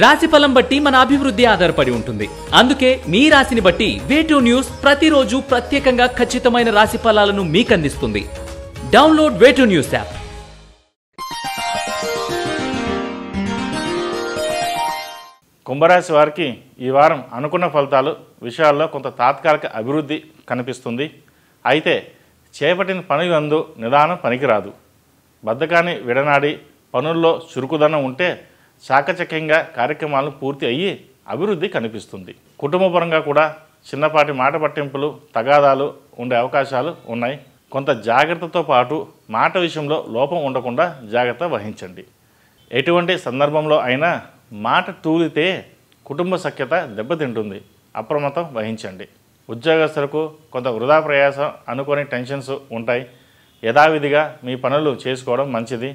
రాశిఫలం బట్టి మన అభివృద్ధి ఆధారపడి ఉంటుంది. అందుకే మీ రాశిని బట్టి వే2 న్యూస్ ప్రతిరోజు ప్రత్యేకంగా ఖచ్చితమైన రాశి ఫలాలను మీకు అందిస్తుంది. Download Way2 news app. కుంభరాశి వారికి ఈ వారం అనుకున్న ఫలితాలు విషయాల్లో కొంత తాత్కాలిక అభివృద్ధి కనిపిస్తుంది. అయితే చేపట్టిన పనులందు నిదానం పనికిరాదు. బద్ధకాన్ని విడనాడి పనుల్లో చురుకుదనం ఉంటే చాకచక్యంగా కార్యక్రమాలను పూర్తి అయ్యి అభివృద్ధి కనిపిస్తుంది. కుటుంబపరంగా కూడా చిన్నపాటి మాట పట్టింపులు తగాదాలు ఉండే అవకాశాలు ఉన్నాయి. కొంత జాగ్రత్తతో పాటు మాట విషయంలో లోపం ఉండకుండా జాగ్రత్త వహించండి. ఎటువంటి సందర్భంలో అయినా మాట తూలితే కుటుంబ సఖ్యత దెబ్బతింటుంది. అప్రమత్తం వహించండి. ఉద్యోగస్తులకు కొంత వృధా ప్రయాసం అనుకోని టెన్షన్స్ ఉంటాయి. యథావిధిగా మీ పనులు చేసుకోవడం మంచిది.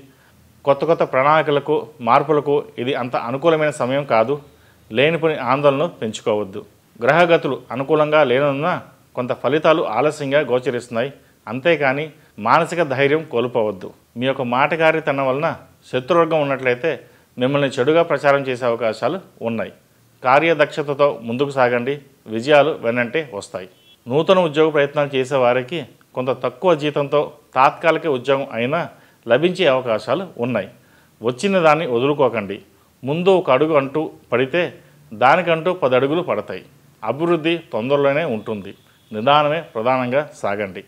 కొత్త ప్రణాళికలకు మార్పులకు ఇది అంత అనుకూలమైన సమయం కాదు. లేనిపోని ఆందోళనలు పెంచుకోవద్దు. గ్రహగతులు అనుకూలంగా లేనందున కొంత ఫలితాలు ఆలస్యంగా గోచరిస్తున్నాయి. అంతేకాని మానసిక ధైర్యం కోల్పోవద్దు. మీ యొక్క మాటగారితనం వలన శత్రువర్గం ఉన్నట్లయితే మిమ్మల్ని చెడుగా ప్రచారం చేసే అవకాశాలు ఉన్నాయి. కార్యదక్షతతో ముందుకు సాగండి. విజయాలు వెన్నంటే వస్తాయి. నూతన ఉద్యోగ ప్రయత్నాలు చేసే వారికి కొంత తక్కువ జీతంతో తాత్కాలిక ఉద్యోగం అయినా లభించే అవకాశాలు ఉన్నాయి. వచ్చిన దాన్ని వదులుకోకండి. ముందు ఒక అడుగు అంటూ పడితే దానికంటూ 10 అడుగులు పడతాయి. అభివృద్ధి తొందరలోనే ఉంటుంది. నిదానమే ప్రధానంగా సాగండి.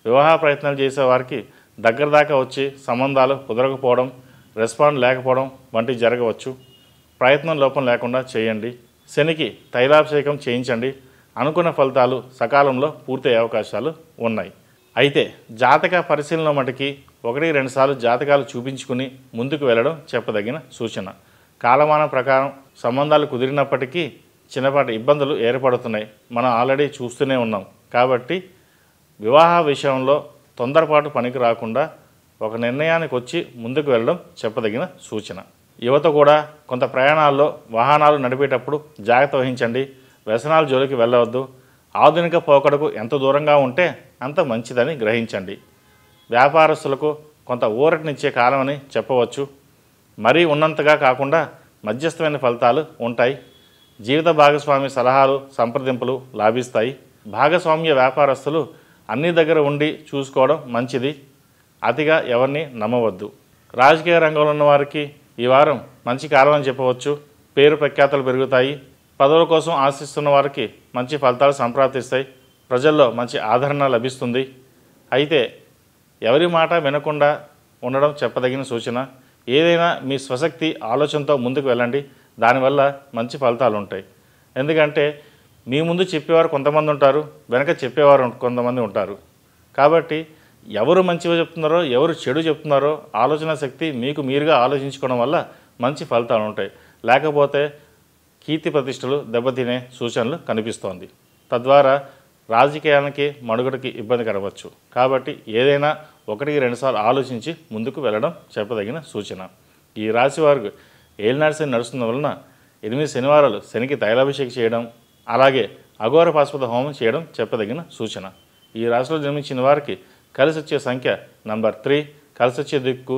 వివాహ ప్రయత్నాలు చేసేవారికి దగ్గర దాకా వచ్చి సంబంధాలు కుదరకపోవడం, రెస్పాండ్ లేకపోవడం వంటివి జరగవచ్చు. ప్రయత్నం లోపం లేకుండా చేయండి. శనికి తైలాభిషేకం చేయించండి. అనుకున్న ఫలితాలు సకాలంలో పూర్తయ్యే అవకాశాలు ఉన్నాయి. అయితే జాతక పరిశీలన మటుకి 1-2 సార్లు జాతకాలు చూపించుకుని ముందుకు వెళ్ళడం చెప్పదగిన సూచన. కాలమానం ప్రకారం సంబంధాలు కుదిరినప్పటికీ చిన్నపాటి ఇబ్బందులు ఏర్పడుతున్నాయి. మనం ఆల్రెడీ చూస్తూనే ఉన్నాం. కాబట్టి వివాహ విషయంలో తొందరపాటు పనికి రాకుండా ఒక నిర్ణయానికి వచ్చి ముందుకు వెళ్ళడం చెప్పదగిన సూచన. యువత కూడా కొంత ప్రయాణాల్లో వాహనాలు నడిపేటప్పుడు జాగ్రత్త వహించండి. వ్యసనాల జోలికి వెళ్ళవద్దు. ఆధునిక పోకడకు ఎంత దూరంగా ఉంటే అంత మంచిదని గ్రహించండి. వ్యాపారస్తులకు కొంత ఊరటనిచ్చే కాలమని చెప్పవచ్చు. మరీ ఉన్నంతగా కాకుండా మధ్యస్థమైన ఫలితాలు ఉంటాయి. జీవిత భాగస్వామి సలహాలు సంప్రదింపులు లాభిస్తాయి. భాగస్వామ్య వ్యాపారస్తులు అన్ని దగ్గర ఉండి చూసుకోవడం మంచిది. అతిగా ఎవరిని నమ్మవద్దు. రాజకీయ రంగంలో ఉన్న వారికి ఈ వారం మంచి కాలం అని చెప్పవచ్చు. పేరు ప్రఖ్యాతలు పెరుగుతాయి. పదవుల కోసం ఆశిస్తున్న వారికి మంచి ఫలితాలు సంప్రాప్తిస్తాయి. ప్రజల్లో మంచి ఆదరణ లభిస్తుంది. అయితే ఎవరి మాట వినకుండా ఉండడం చెప్పదగిన సూచన. ఏదైనా మీ స్వశక్తి ఆలోచనతో ముందుకు వెళ్ళండి. దానివల్ల మంచి ఫలితాలు ఉంటాయి. ఎందుకంటే మీ ముందు చెప్పేవారు కొంతమంది ఉంటారు, వెనక చెప్పేవారు కొంతమంది ఉంటారు. కాబట్టి ఎవరు మంచిగా చెప్తున్నారో ఎవరు చెడు చెప్తున్నారో ఆలోచన శక్తి మీకు మీరుగా ఆలోచించుకోవడం వల్ల మంచి ఫలితాలు ఉంటాయి. లేకపోతే కీర్తి ప్రతిష్టలు దెబ్బతినే సూచనలు కనిపిస్తోంది. తద్వారా రాజకీయానికి మనుగడకి ఇబ్బంది కలగవచ్చు. కాబట్టి ఏదైనా 1-2 సార్లు ఆలోచించి ముందుకు వెళ్ళడం చెప్పదగిన సూచన. ఈ రాశి వారికి ఏలినాటి శని నడుస్తున్న వలన 8 శనివారాలు శనికి తైలాభిషేకం చేయడం, అలాగే అఘోర పాశుపత హోమం చేయడం చెప్పదగిన సూచన. ఈ రాశిలో జన్మించిన వారికి కలిసి వచ్చే సంఖ్య నంబర్ 3, కలిసి వచ్చే దిక్కు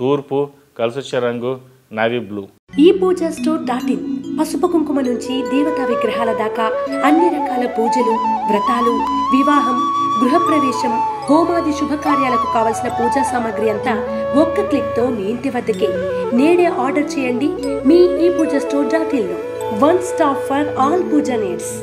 తూర్పు, కలిసి వచ్చే రంగు నావీ బ్లూ. ఈ పూజ స్టోర్.in పసుపు కుంకుమ నుంచి దేవతా విగ్రహాల దాకా అన్ని రకాల పూజలు, వ్రతాలు, వివాహం, గృహప్రవేశం, హోమాది శుభకార్యాలకు కావలసిన పూజా సామాగ్రి అంతా ఒక్క క్లిక్ తో మీ ఇంటి వద్దకే. నేడే ఆర్డర్ చేయండి మీ ఈ పూజ స్టోర్.in లో. One stop for all puja needs.